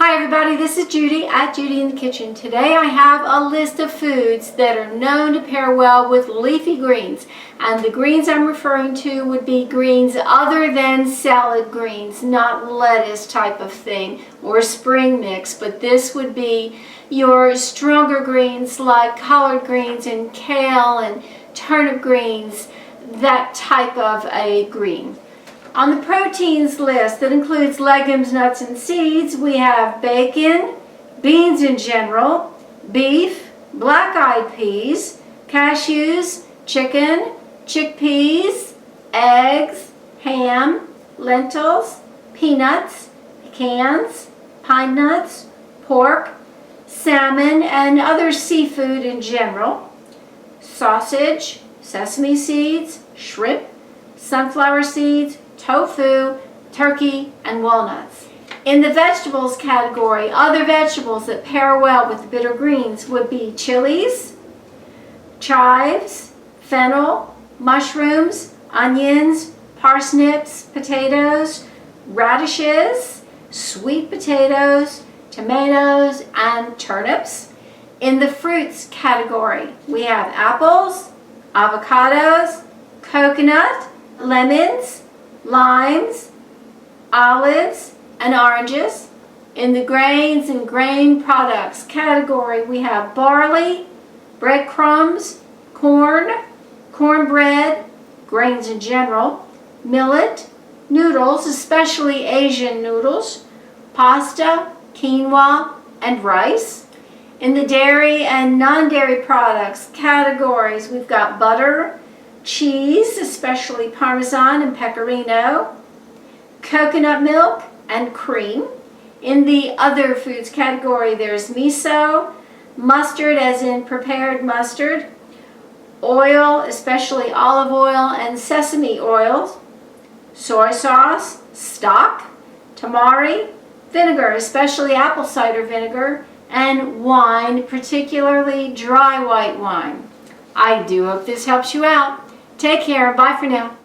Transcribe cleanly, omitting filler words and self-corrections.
Hi everybody, this is Judy at Judy in the Kitchen. Today I have a list of foods that are known to pair well with leafy greens. And the greens I'm referring to would be greens other than salad greens, not lettuce type of thing or spring mix, but this would be your stronger greens like collard greens and kale and turnip greens, that type of a green. On the proteins list that includes legumes, nuts, and seeds, we have bacon, beans in general, beef, black-eyed peas, cashews, chicken, chickpeas, eggs, ham, lentils, peanuts, pecans, pine nuts, pork, salmon, and other seafood in general, sausage, sesame seeds, shrimp, sunflower seeds, tofu, turkey, and walnuts. In the vegetables category, other vegetables that pair well with the bitter greens would be chilies, chives, fennel, mushrooms, onions, parsnips, potatoes, radishes, sweet potatoes, tomatoes, and turnips. In the fruits category, we have apples, avocados, coconut, lemons, limes, olives, and oranges. In the grains and grain products category, we have barley, breadcrumbs, corn, cornbread, grains in general, millet, noodles, especially Asian noodles, pasta, quinoa, and rice. In the dairy and non-dairy products categories, we've got butter, cheese, especially Parmesan and Pecorino, coconut milk, and cream. In the other foods category, there's miso, mustard as in prepared mustard, oil, especially olive oil and sesame oil, soy sauce, stock, tamari, vinegar, especially apple cider vinegar, and wine, particularly dry white wine. I do hope this helps you out. Take care. Bye for now.